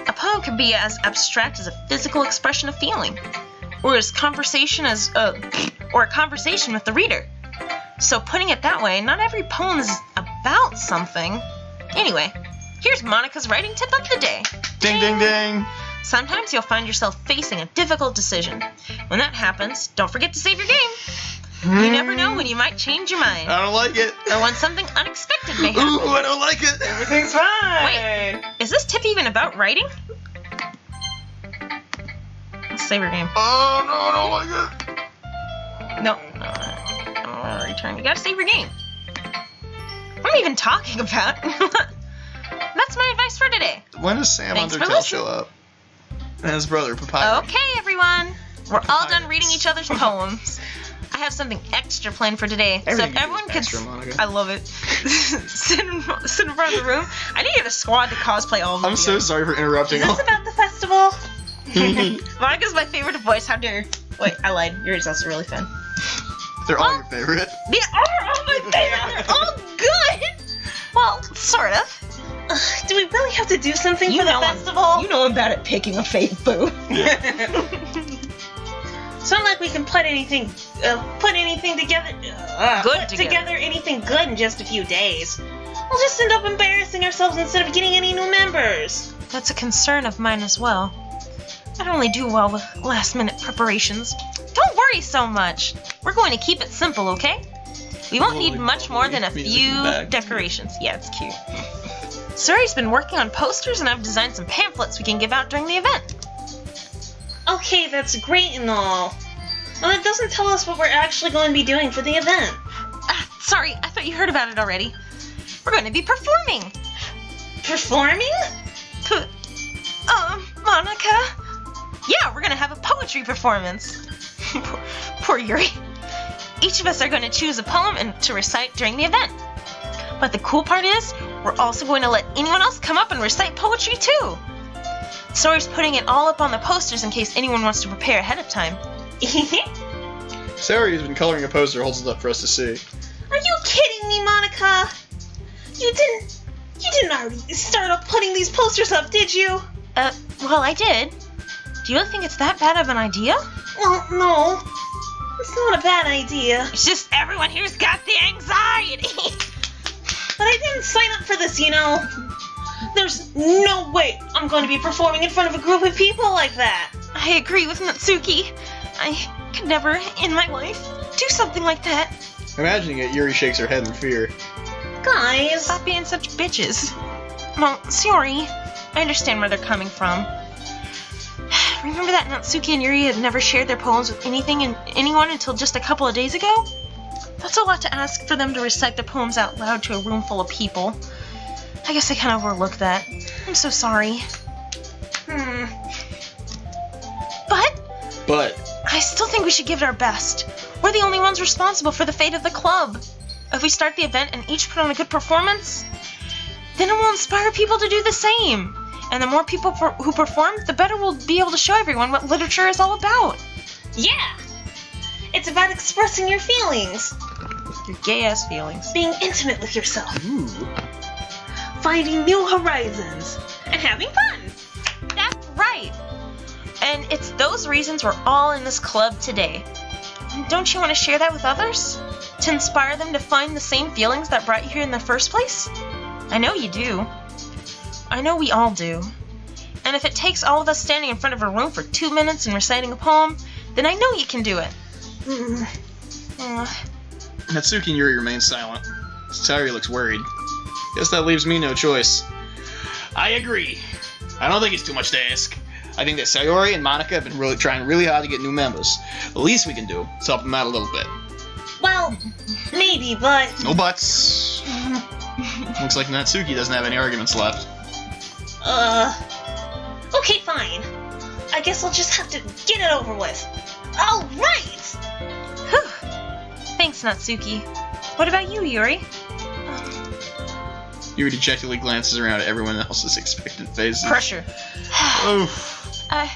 A poem can be as abstract as a physical expression of feeling, or a conversation with the reader. So putting it that way, not every poem is about something. Anyway, here's Monika's writing tip of the day. Ding, ding, ding. Sometimes you'll find yourself facing a difficult decision. When that happens, don't forget to save your game. You never know when you might change your mind, I don't like it. or when something unexpected may happen. Ooh, I don't like it. Everything's fine. Wait, is this tip even about writing? Let's save your game. Oh, no, I don't like it. No. I'm gonna return. You gotta save your game. What am I even talking about? That's my advice for today. When does Sam Thanks for Undertale listening. show up? And his brother, Papyrus. Okay, everyone. We're all done reading each other's poems. I have something extra planned for today. So Everything if everyone is could... extra, Monika. I love it. sit in front of the room. I need to get a squad to cosplay all of them. I'm so sorry for interrupting. Is this about the festival? Monica's my favorite voice. How dare... Wait, I lied. Yours is also really fun. They're all your favorite. They are all my favorite. They're all good. Well, sort of. Do we really have to do something for the festival? You know I'm bad at picking a fave boo. It's not like we can put anything together. Good put together. together anything good in just a few days. We'll just end up embarrassing ourselves instead of getting any new members. That's a concern of mine as well. I don't only do well with last-minute preparations. Don't worry so much. We're going to keep it simple, okay? We won't need Holy much more than a moly. few Back. decorations. Yeah, it's cute. Sayori's been working on posters, and I've designed some pamphlets we can give out during the event. Okay, that's great and all. Well, it doesn't tell us what we're actually going to be doing for the event. Sorry, I thought you heard about it already. We're going to be performing. Performing? Monika? Yeah, we're going to have a poetry performance. Poor Yuri. Each of us are going to choose a poem and to recite during the event. But the cool part is, we're also going to let anyone else come up and recite poetry too. Sayori's putting it all up on the posters in case anyone wants to prepare ahead of time. Sayori has been coloring a poster, holds it up for us to see. Are you kidding me, Monika? You didn't already start up putting these posters up, did you? Well, I did. Do you really think it's that bad of an idea? Well, no. It's not a bad idea. It's just everyone here's got the anxiety. But I didn't sign up for this, you know. There's no way I'm going to be performing in front of a group of people like that. I agree with Natsuki. I could never, in my life, do something like that. Imagining it, Yuri shakes her head in fear. Guys. Stop being such bitches. Well, Sayori, I understand where they're coming from. Remember that Natsuki and Yuri had never shared their poems with anyone until just a couple of days ago? That's a lot to ask for them to recite their poems out loud to a room full of people. I guess I kind of overlooked that. I'm so sorry. But I still think we should give it our best. We're the only ones responsible for the fate of the club. If we start the event and each put on a good performance, then it will inspire people to do the same. And the more people who perform, the better we'll be able to show everyone what literature is all about. Yeah. It's about expressing your feelings. Your gay-ass feelings. Being intimate with yourself. Ooh. Finding new horizons. And having fun. That's right. And it's those reasons we're all in this club today. Don't you want to share that with others? To inspire them to find the same feelings that brought you here in the first place? I know you do. I know we all do. And if it takes all of us standing in front of a room for 2 minutes and reciting a poem, then I know you can do it. Natsuki and Yuri remain silent. Sayori looks worried. Guess that leaves me no choice. I agree. I don't think it's too much to ask. I think that Sayori and Monika have been trying really hard to get new members. The least we can do is help them out a little bit. Well, maybe, but... No buts. Looks like Natsuki doesn't have any arguments left. Okay, fine. I guess I'll just have to get it over with. All right! Whew. Thanks, Natsuki. What about you, Yuri? Yuri dejectedly glances around at everyone else's expectant faces. Pressure. Oof. I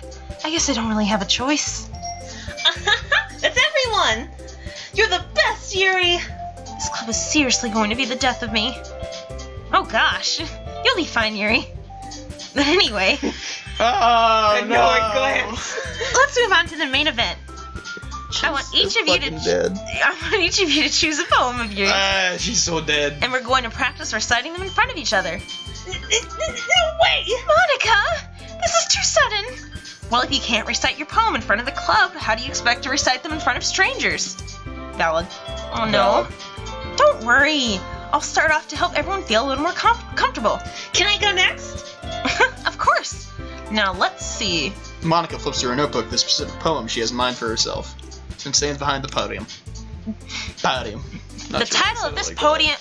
guess I don't really have a choice. It's everyone! You're the best, Yuri! This club is seriously going to be the death of me. Oh gosh. You'll be fine, Yuri. But anyway, Oh, no. Go ahead. let's move on to the main event. I want each of you to choose a poem of yours. She's so dead. And we're going to practice reciting them in front of each other. No way! Monika! This is too sudden! Well, if you can't recite your poem in front of the club, how do you expect to recite them in front of strangers? Valid. Oh no. Valid. Don't worry. I'll start off to help everyone feel a little more comfortable. Can I go next? Of course. Now let's see. Monika flips through her notebook the specific poem she has in mind for herself, then stands behind the podium. Podium. Not The sure if I title said of it this like podium...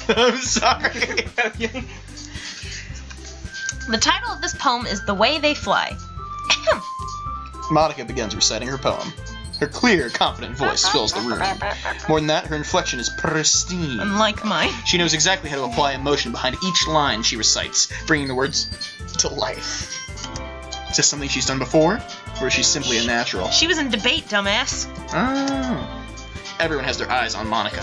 that. I'm sorry. The title of this poem is The Way They Fly. Monika begins reciting her poem. Her clear, confident voice fills the room. More than that, her inflection is pristine. Unlike mine. She knows exactly how to apply emotion behind each line she recites, bringing the words to life. Is this something she's done before, or is she simply a natural? She was in debate, dumbass. Oh. Everyone has their eyes on Monika.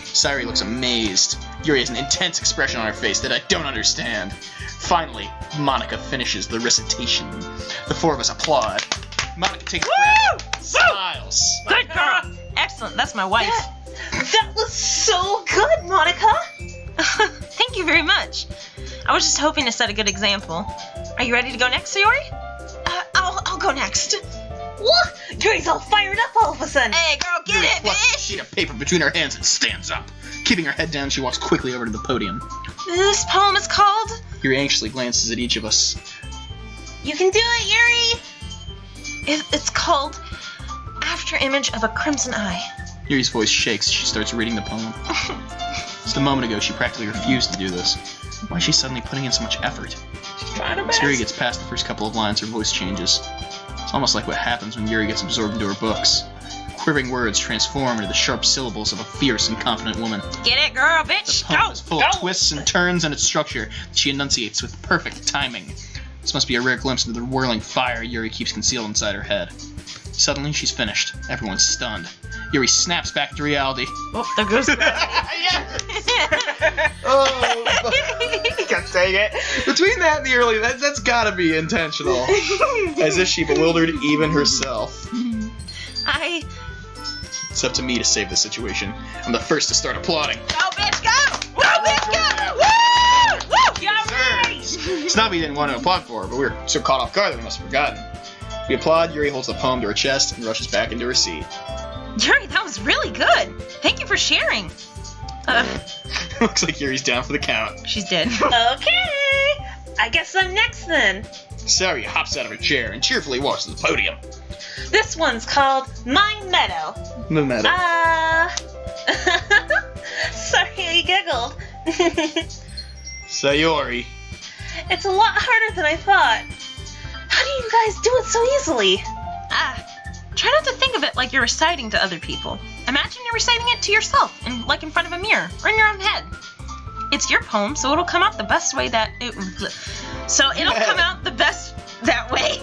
Sayori looks amazed. Yuri has an intense expression on her face that I don't understand. Finally, Monika finishes the recitation. The four of us applaud. Monika takes a breath, smiles. Good girl. Excellent. That's my wife. That was so good, Monika! Thank you very much. I was just hoping to set a good example. Are you ready to go next, Sayori? I'll go next. What? Yuri's all fired up all of a sudden. Hey, girl, get Yuri it, fluffs a bitch! sheet of paper between her hands and stands up. Keeping her head down, she walks quickly over to the podium. This poem is called... Yuri anxiously glances at each of us. You can do it, Yuri. It's called After Image of a Crimson Eye. Yuri's voice shakes as she starts reading the poem. Just a moment ago, she practically refused to do this. Why is she suddenly putting in so much effort? She's trying her As best. Yuri gets past the first couple of lines, her voice changes. It's almost like what happens when Yuri gets absorbed into her books. Quivering words transform into the sharp syllables of a fierce and confident woman. Get it, girl, The bitch! poem Go! is full of twists and turns in its structure that she enunciates with perfect timing. This must be a rare glimpse into the whirling fire Yuri keeps concealed inside her head. Suddenly, she's finished. Everyone's stunned. Yuri snaps back to reality. Oh, there goes the Oh, God dang it. Between that and the early, that's gotta be intentional. As if she bewildered even herself. It's up to me to save the situation. I'm the first to start applauding. Go, bitch, go! Go, bitch, go! Woo! Woo! It's not we didn't want to applaud for her, but we were so caught off guard that we must have forgotten. We applaud, Yuri holds the poem to her chest and rushes back into her seat. Yuri, that was really good. Thank you for sharing. Looks like Yuri's down for the count. She's dead. Okay. I guess I'm next then. Sayori hops out of her chair and cheerfully walks to the podium. This one's called My Meadow. No matter. Sorry I giggled. Sayori. It's a lot harder than I thought. How do you guys do it so easily? Try not to think of it like you're reciting to other people. Imagine you're reciting it to yourself, like in front of a mirror, or in your own head. It's your poem, so it'll come out the best way that come out the best that way.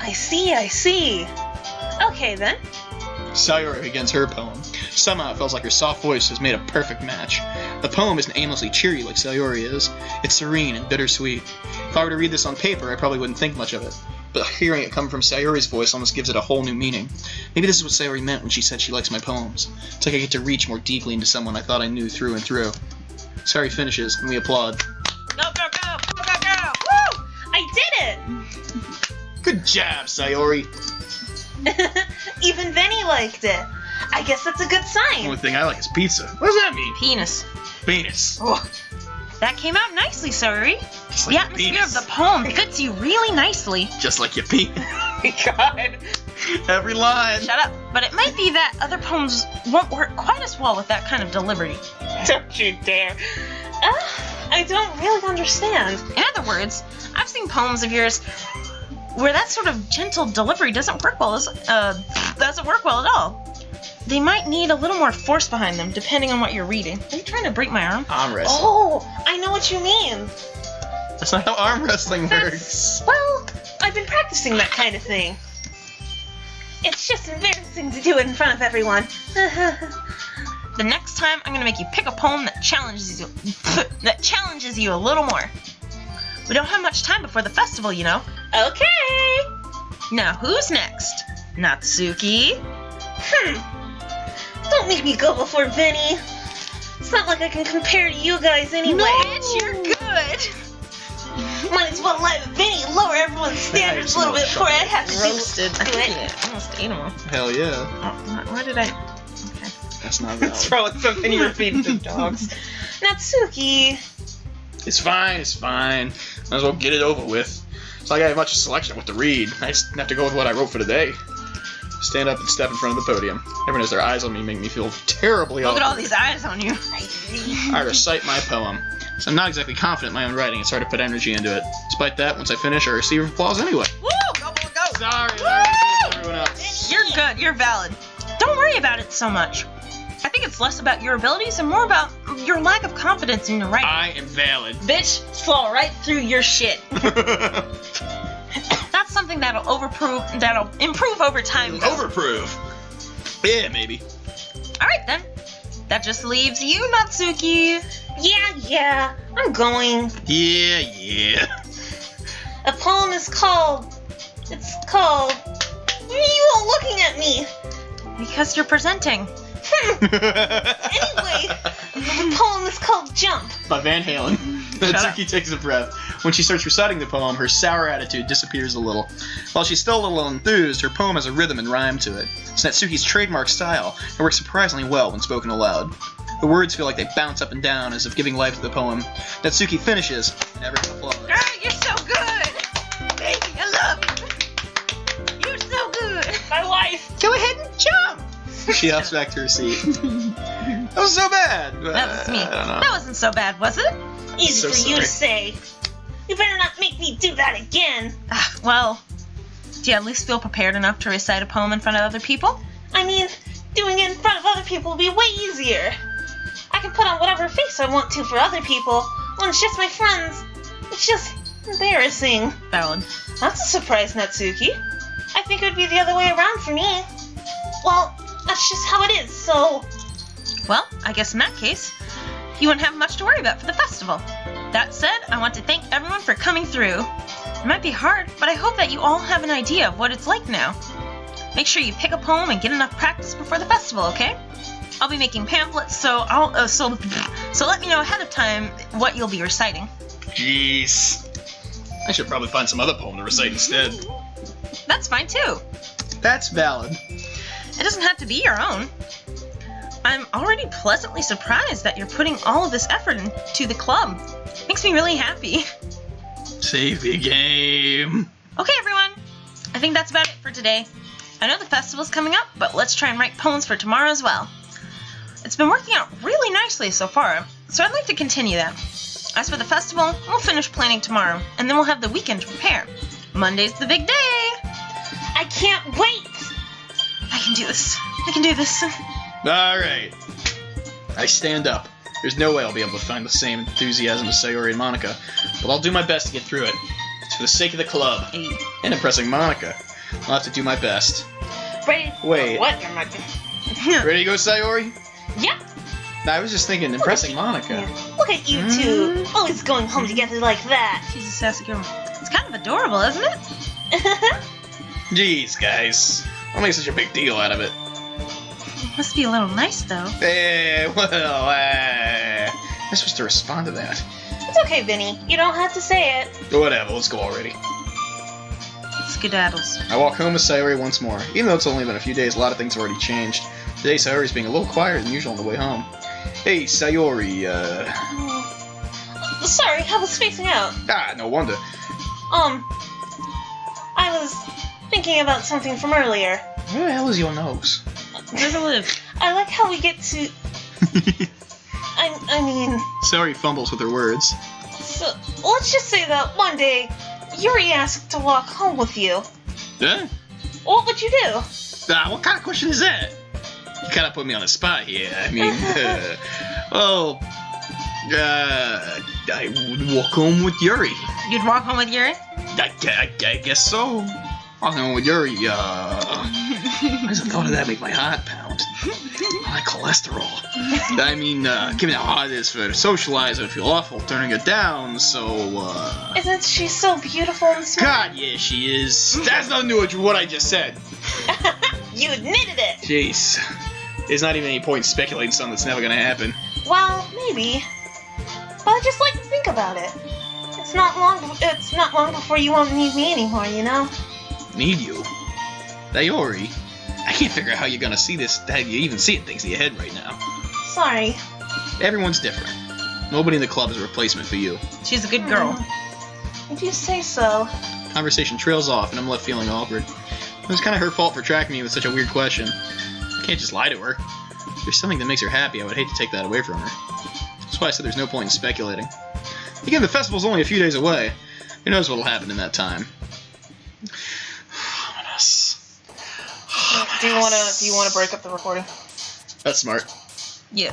I see. Okay then. Sayori begins her poem. Somehow it feels like her soft voice has made a perfect match. The poem isn't aimlessly cheery like Sayori is. It's serene and bittersweet. If I were to read this on paper, I probably wouldn't think much of it. But hearing it come from Sayori's voice almost gives it a whole new meaning. Maybe this is what Sayori meant when she said she likes my poems. It's like I get to reach more deeply into someone I thought I knew through and through. Sayori finishes, and we applaud. Go, go, go! Go, go, go! Woo! I did Good job, Sayori. it! Even Vinny liked it. I guess that's a good The sign. only thing I like is pizza. What does that mean? Penis. Penis. Oh, that came out nicely, Sayori. Just The like your atmosphere penis. of the poem fits you really nicely. Just like your penis. God. Every line. Shut up. But it might be that other poems won't work quite as well with that kind of delivery. Don't you dare. I don't really understand. In other words, I've seen poems of yours where that sort of gentle delivery doesn't work well at all. They might need a little more force behind them, depending on what you're reading. Are you trying to break my arm? Arm wrestling. Oh, I know what you mean. That's not how arm wrestling works. Well, I've been practicing that kind of thing. It's just embarrassing to do it in front of everyone. The next time, I'm gonna make you pick a poem that challenges you a little more. We don't have much time before the festival, you know. Okay. Now, who's next? Natsuki? Don't make me go before Vinny. It's not like I can compare to you guys anyway. Bitch, you're good. Might as well let Vinny lower everyone's standards a little bit before I have to Roasted. I do think it. I almost ate them all. Hell yeah. Oh, why did I? Okay. That's not valid. Probably something you're feeding to dogs. Natsuki. It's fine. Might as well get it over with. It's not like I have much selection of what to read. I just have to go with what I wrote for today. Stand up and step in front of the podium. Everyone has their eyes on me, make me feel terribly Look awkward. at all these eyes on you. I recite my poem. So I'm not exactly confident in my own writing. It's hard to put energy into it. Despite that, once I finish, I receive applause anyway. Woo! Go, go, go! Sorry, Woo! Larry, everyone else. You're good. You're valid. Don't worry about it so much. I think it's less about your abilities and more about your lack of confidence in your writing. I am valid. Bitch, fall right through your shit. That's something that'll improve over time. though. Overproof. Yeah, maybe. Alright then. That just leaves you, Natsuki. Yeah, I'm going. Yeah. A poem is called... Why are you all looking at me? Because you're presenting. Anyway, the poem is called Jump. By Van Halen. Natsuki takes a breath. When she starts reciting the poem, her sour attitude disappears a little. While she's still a little enthused, her poem has a rhythm and rhyme to it. It's Natsuki's trademark style, and works surprisingly well when spoken aloud. The words feel like they bounce up and down as if giving life to the poem. Natsuki finishes, and everyone applauds. Girl, you're so good! Baby, I love you! You're so good! My life. Go ahead and jump! She hops back to her seat. That was so bad. That was me. I don't know. That wasn't so bad, was it? Easy So for you to sorry. say. You better not make me do that again. Well, do you at least feel prepared enough to recite a poem in front of other people? I mean, doing it in front of other people will be way easier. I can put on whatever face I want to for other people. When it's just my friends, it's just embarrassing. Valid. That's a surprise, Natsuki. I think it would be the other way around for me. Well, that's just how it is, so... Well, I guess in that case, you wouldn't have much to worry about for the festival. That said, I want to thank everyone for coming through. It might be hard, but I hope that you all have an idea of what it's like now. Make sure you pick a poem and get enough practice before the festival, okay? I'll be making pamphlets, so so let me know ahead of time what you'll be reciting. Jeez. I should probably find some other poem to recite instead. That's fine too. That's valid. It doesn't have to be your own. I'm already pleasantly surprised that you're putting all of this effort into the club. Makes me really happy. Save the game. Okay, everyone. I think that's about it for today. I know the festival's coming up, but let's try and write poems for tomorrow as well. It's been working out really nicely so far, so I'd like to continue that. As for the festival, we'll finish planning tomorrow, and then we'll have the weekend to prepare. Monday's the big day. I can't wait! I can do this. I can do this. Alright. I stand up. There's no way I'll be able to find the same enthusiasm as Sayori and Monika, but I'll do my best to get through it. It's for the sake of the club, Hey. and impressing Monika. I'll have to do my best. Ready? Wait. What am I... Ready to go, Sayori? Yeah. I was just thinking, impressing Monika. Look at you two, always going home together like that. She's a sassy girl. It's kind of adorable, isn't it? Jeez, guys. Don't make such a big deal out of it. Must be a little nice, though. I'm supposed to respond to that. It's okay, Vinny. You don't have to say it. Whatever, let's go already. Skedaddles. I walk home with Sayori once more. Even though it's only been a few days, a lot of things have already changed. Today, Sayori's being a little quieter than usual on the way home. Hey, Sayori, Sorry, I was spacing out. no wonder. I was thinking about something from earlier. Where the hell is your nose? Where's it live? I like how we get to... I mean... Sayori fumbles with her words. So, let's just say that one day, Yuri asked to walk home with you. Huh? What would you do? What kind of question is that? You kind of put me on the spot here. I mean, I would walk home with Yuri. You'd walk home with Yuri? I guess so. Walking home with Yuri, I just thought of that make my heart pound. I like cholesterol. I mean, given how hard it is for her to socialize, I would feel awful turning her down, so, Isn't she so beautiful and smart? God, yeah, she is. That's nothing to do with what I just said. You admitted it! Jeez. There's not even any point in speculating something that's never gonna happen. Well, maybe. But I just like to think about it. It's not long before you won't need me anymore, you know? Need you? Sayori, I can't figure out how you're gonna see this, how you even see it things in your head right now. Sorry. Everyone's different. Nobody in the club is a replacement for you. She's a good girl. If you say so. Conversation trails off, and I'm left feeling awkward. It was kind of her fault for tracking me with such a weird question. I can't just lie to her. If there's something that makes her happy, I would hate to take that away from her. That's why I said there's no point in speculating. Again, the festival's only a few days away. Who knows what'll happen in that time? Ominous. Do you want to break up the recording? That's smart. Yeah.